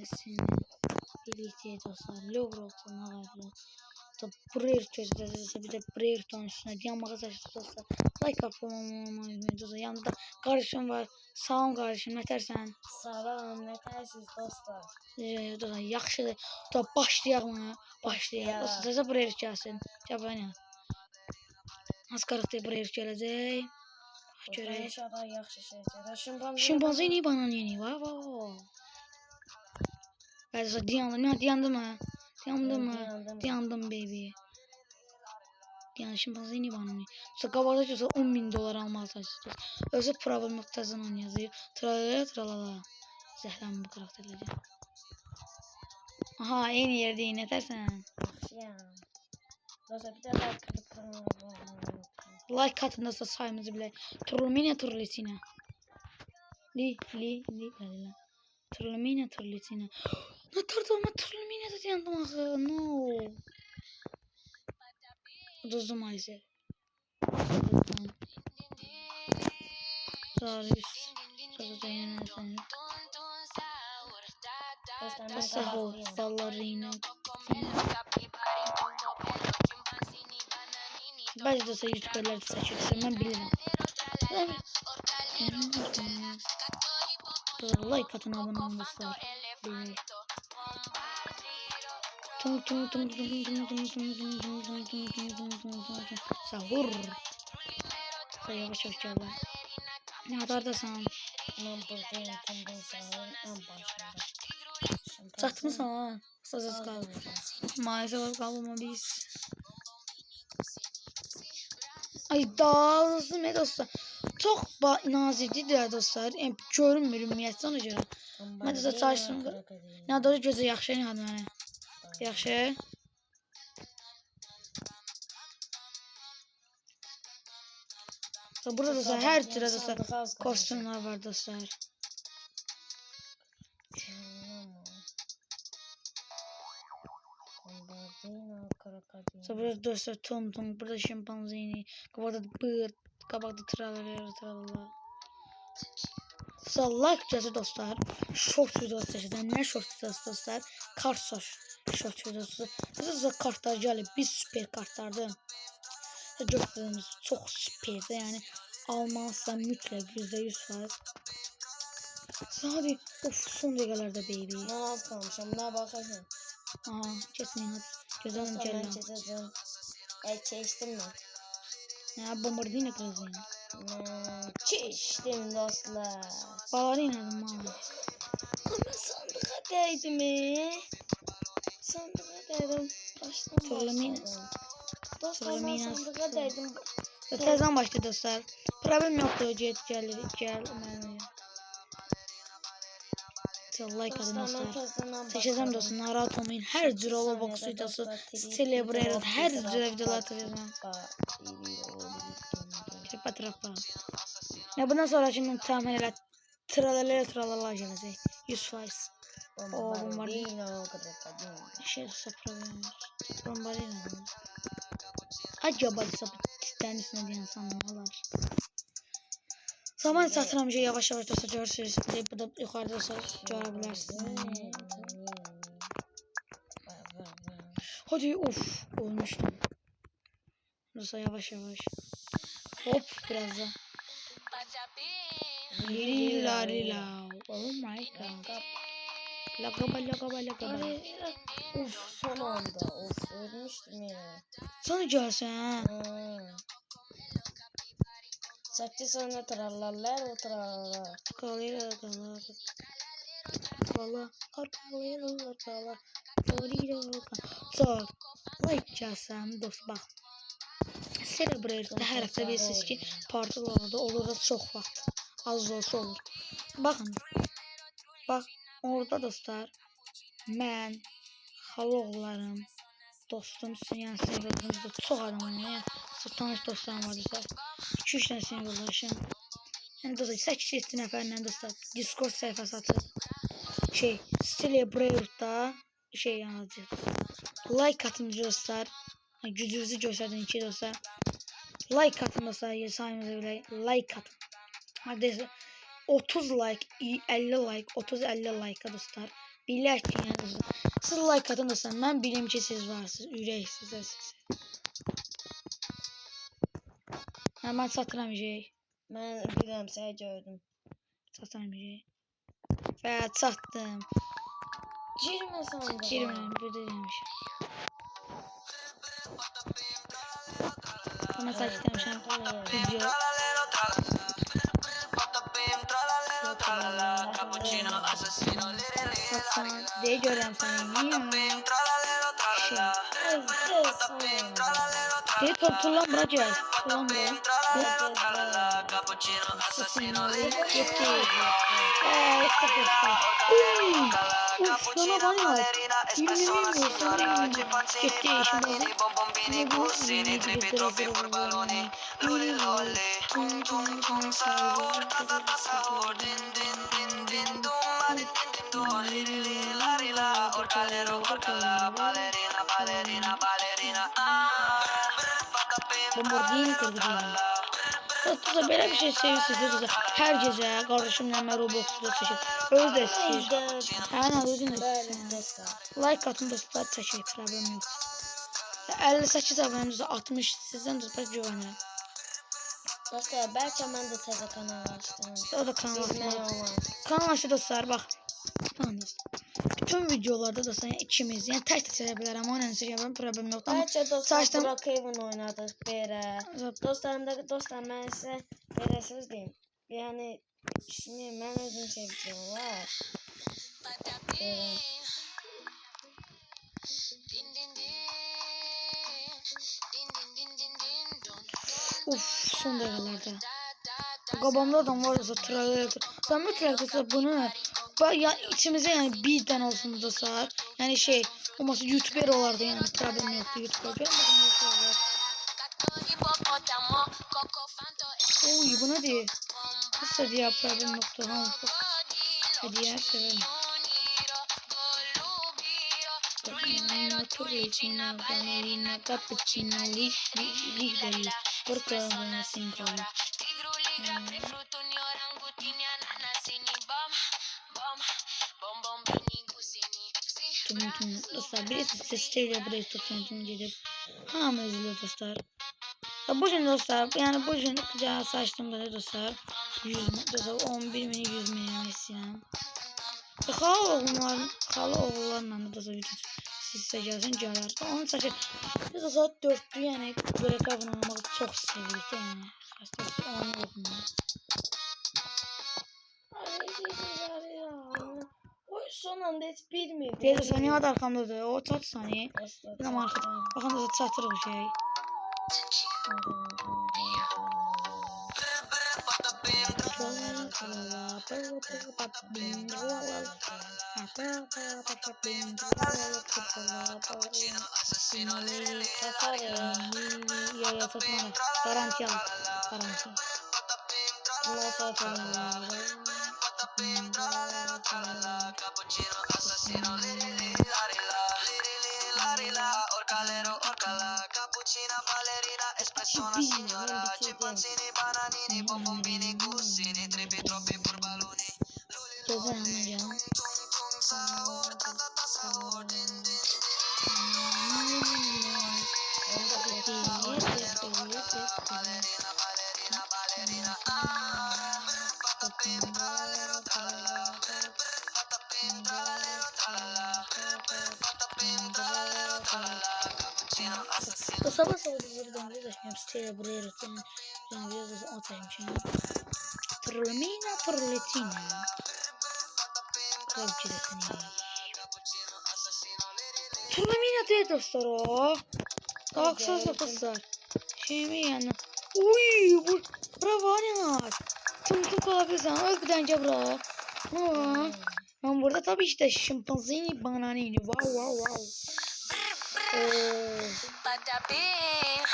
ailesini birlikte dostlar. Logrok'un ağırlı. Prayer çözeceğiz. Bir de prayer tonusuna diyen mağazası dostlar. Like atmamı dostlar. Yanında kardeşim var. Sağ ol kardeşim. Ne dersen? Sağ olun. Ne dersiniz dostlar? Dostlar yaxşıdır. Başlayalım. Başlayalım. Dostlar prayer gəlsin. Cəbəni. Az karakter prayer gələcək. Görək. İnşallah yaxşı şeydir. Şimpanzini bana yeni. Wow. Ben size dayandım mı? Dayandım baby. Yani şimpanzini bana yeni. Sonra kabarda çözse $10.000 almalısınız. Özü problem noktasından onu yazıyor. Tralala. Zəhləmi bu karakterleri. Aha en iyi yerde yine dersen. Dostlar bir de Like atın da sayımızı bile. Turlumine turlisine. Li. Turlumine turlisine. Ne tartılma turlumine de yandım ahı. No. Dostum maalesef. Sarış. Saho. Ballerina. Bazı da YouTuber'ları seçiyorsun. Ben bilirim. Like atın abone olmuşlar. Sahur. Yavaş yavaş gel. Ne kadar da sen? Ben buradayım. Tembel sağırın en başında. Sattın sana. Sazız kaldı. Maalesef kalma biz. Ay dağılsın ne dostlar. Çok nazikdir de dostlar. Görünmür ümumiyyətlə ona görə. Mən də çalışdım. Nə doğru gözə yaxşı nə mənə. Yaxşı. Burada dostlar hər cürə dostlar kostyumlar var dostlar. Burada dostlar tonton, burada şimpanzini, kabakda bırt, kabakda tralala. Like cəsi dostlar. Short videosu seçəcəm. Nə short videosu dostlar? Kart short videosu. Sizə kartlar gəlib. Biz süper kartlardır. Gördüyünüz çox süperdir. Yəni almalısınız mütləq %100%. Hadi son dəqiqələrdə baby. Mən az qalmışam. Nə baxırsan? Aha, keçməyin hadi. Gözələm gələm. Keçəcəm. Keçdim mən. Ya bombardino kızım. Keçdim dostlar. Balarinadım ha. Ama sandığa değdim Sandığa değdim. Baştan başladım. Dostlar ben sandığa değdim. Tezden başladı dostlar. Problem yoktu. Gel. Like atın dostlar. Seçeceğim dostlar. Narahat olmayın. Her cür Roblox videosu. Celebrate. Her cür videolar atacağım. Trapa. Ne bundan sonra şimdi tahmin et. Tralala gelecek. 100%. Bombardino. Şey problem var. Bombardino. Acaba denizine diyen sanmalar. Zaman satıramayacak yavaş dostlar görürsünüz. Bu da yukarıda olsa görebilirsiniz. Hadi of olmuştum. Dostlar yavaş. Hop biraz da. Lila. Oh my god. Lagaba. Uf son anda. Of ölmüştüm ya. Sana gelsin ha. Saçı sonra trallarlar o trallar. Tralala. So, like gəlsəm dost bax. Celebrate hər həftə bilirsiniz ki, partiyalarda olur da çox vaxt. Az olsa olur. Baxın. Bax, orada dostlar mən, xaloğullarım, dostum, yəni sinirlərimizdə çox adam var. Yəni, tanış dostlarım var dostlar. 2-3 dənə sinirləşim. Yəni dostlar 8-7 nəfərlə dostlar Discord səhifəsi açıb. Celebrate'da yazacaq. Like atın dostlar. Gücünüzü göstərdin ki dostlar. Like atın dostlar. Sayımızı bile like atın. Hadi 30 like, 50 like, 30-50 like dostlar. Bilək ki, yəni siz like atın dostlar. Mən bilim ki, siz varsınız. Ürək sizə siz. Mən çatıramayacaq. Mən bilirəm, səni gördüm. Çatıramayacaq. Və çatdım. Girmə sandığa. Girmirəm, burada demişəm. Ama sakitlemişim video. Baksana diye görem sana niye? Şey. Diye tortulan bırakıyor. Tortulan bırakıyor. Gitti. Uf, sana var ya. Bilmiyorum. Gitti şimdi. Bombardino kırdı. Dostlar belə bir şey sevirsiniz. Hər gecə qardaşımla mən Robloxda çəkir. Öz də istəyir. Hər nə özün istəyir. Like atın dostlar, çəkir, problem yoxdur. 58 abunəmizdə 60 sizdən də pək güvənirəm. Dostlar, bəlkə mən də təzə kanal açdım. O da kanal açdım. Kanal açdı dostlar, bax. Tamam dostlar. Bütün videolarda dostlar ikimiz, yəni tək də çəkə bilərəm, o nəsə gəlməm, problem yoxdur. Bəlkə dostlar Brookhaven oynadıq belə. Dostlar mən sizə belə söz deyim. Yəni mən özüm sevdim var. Uf, son dəqiqələrdə. Qabamda adam var olsa trailer. Sən mütləq bunu ya içimizə yəni bir dənə olsun dostlar. Yəni şey, olmasa YouTuber olardı yəni problem yoxdur YouTuber. Oy, bu nə deyir? Kısa diye problem yoxdur. Ha, hediye severim. Turlicina, vanilina, cappuccino, liberi, porto sin cola. Dostlar birisi sesiyle buraya tutun gidip hamı üzülüyor dostlar. Bu gün dostlar yani bu gün ya saçtığımda da dostlar 100 dostlar 11.100 mesela. Xala oğullarla da dostlar video sizə gəlsin gələr. Onun saçı biz o saat 4'dü yəni böyle qabın oynamaq çox sevirdik yəni. Xəstəsi onu oxumaq. Oy son anda heç bilmirdim. Deyir saniye adı arkamdadır. O çat saniye. Bizim arkada. Bakın da çatırıq bir şey. Garanti al. Garanti. Cappuccina, ballerina, espresso, una signora, chimpanzini, bananini, bombombini, gussini, trippi, troppi, burbaloni. Sahur, ta ta ta sahur, din din ballerina, ballerina, ballerina, patapim, tralero, tralala, patapim, tralero, tralala, patapim, tralero, tralala, cappuccino, assassino. O sabah buradan bir yaşayayım, siteye buraya rıhtım. Yani biraz da atayım şimdi. Trollemina, trolletina. Kraliçesini. Trollemina değil dostlar o. Haksız dostlar. Şey mi yani? Uy, bura var ya. Tüm kalabilirsen. Öyküden bura. Ben burada tabii işte şimpanzini, bananini. Wow.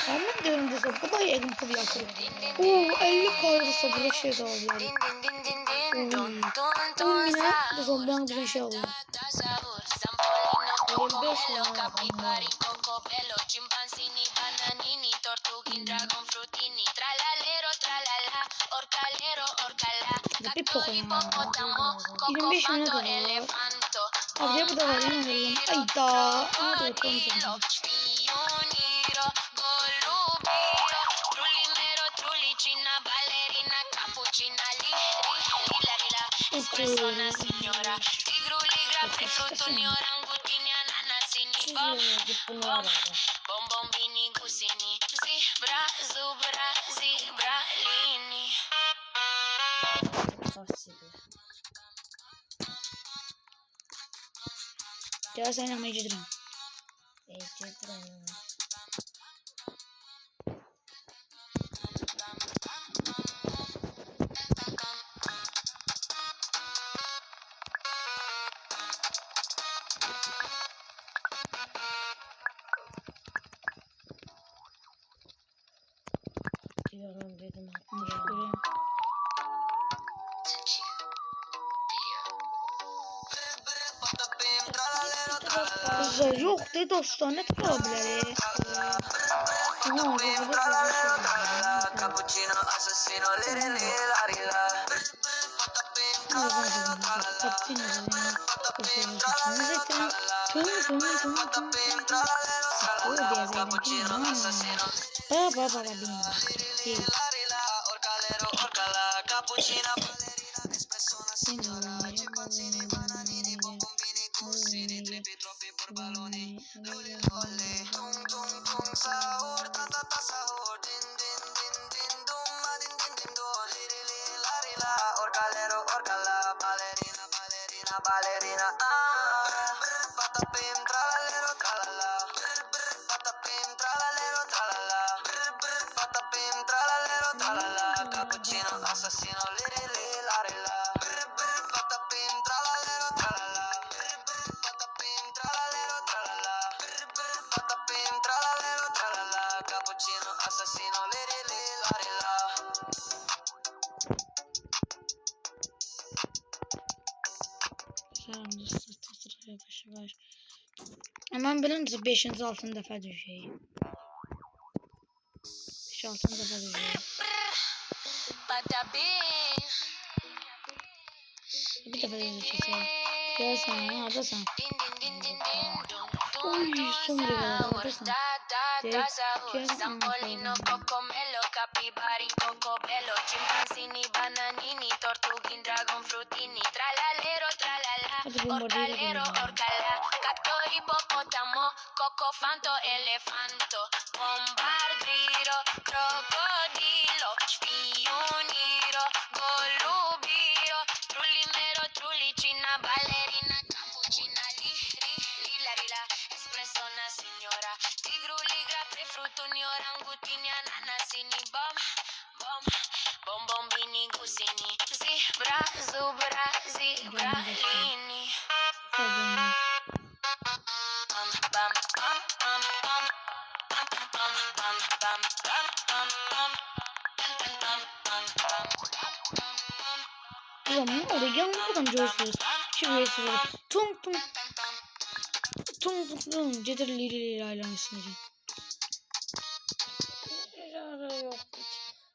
Ama diyorum dostlar. Bu da yakın tabii yakın. 50 kalırsa bile şey de oluyor. Mina dostlar ben bir şey alayım. 25 lira. Bir poka ya. 25 lira da var. Abi burada var hemen alalım. Ayda. Hadi bakalım. Bombombini, gusini, zebra, zubra, zebralini. Gel sen ama icdirəm. Diyorum dedim. Müşkürüm. Kızlar yok de dostlar ne problem. Ne oldu? Cappuccino assassino, liri larila. Ballerina, patapim, tralalero, tralala. Patapim, tralalero, tralala. Patapim, tralalero, tralala. Cappuccino, assassino, liri larila. Patapim, tralalero, tralala. Patapim, tralalero, tralala. Patapim, tralalero, tralala. Cappuccino, assassino, liri larila. Hemen birinci 5. 6. defa düşeyim. 5. 6. defa düşeyim. Bir defa düşeceğim. Gel sen neredesin? Oy sonra neredesin? Zampolino, cocomelo, capibari, cocobello, chimpanzini, bananini, tortugin, dragon frutini, tralalero, tralala, orcalero, orcala, gato, hipopótamo, cocofanto, elefanto, bombardiro, crocodilo, spioniro, golubiro, trullimero, trulicina, ballerina, cappuccina, lila, espresso, una signora, tigru, ligra, frutuni, orangutini, ananasini, bombombini, gusini, zebra, zubra, zebralini. Ulan ne oldu? Gelin buradan coşuyoruz. Şuraya sıra. Tung. Cedir liri aylamışsın.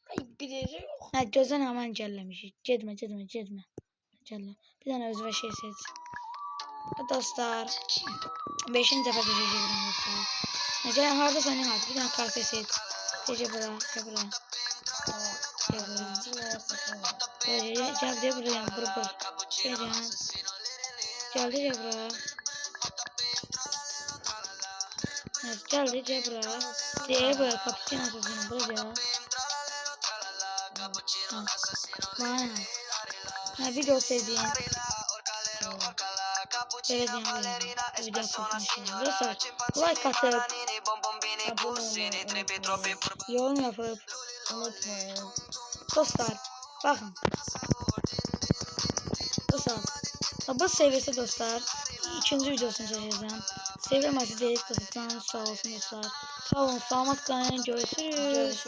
Ay biri yok. Ha gözden hemen cellemiş. Cedme. Celle. Bir tane özve şey seç. Dostlar. 5. defa düşeceğim dostlar. Nece harda seni harda. Bir tane kartı seç. Gece bura. Geldi buraya. Bır. Geldi buraya. Evet, geldi Cebra. Cebra kapıcı nasılsın buraya? Bana. Ha video sevdiğin. Sevdiğin video kapatmışım. Dostlar like atıp yorum yapıp Unutmayın. dostlar bakın. Dostlar bu seviyesi dostlar. 2. videosunu çekeceğim. Sevilmesi dedik dostlar. Sağ olsun dostlar. Sağ olun. Sağ olun. Görüşürüz.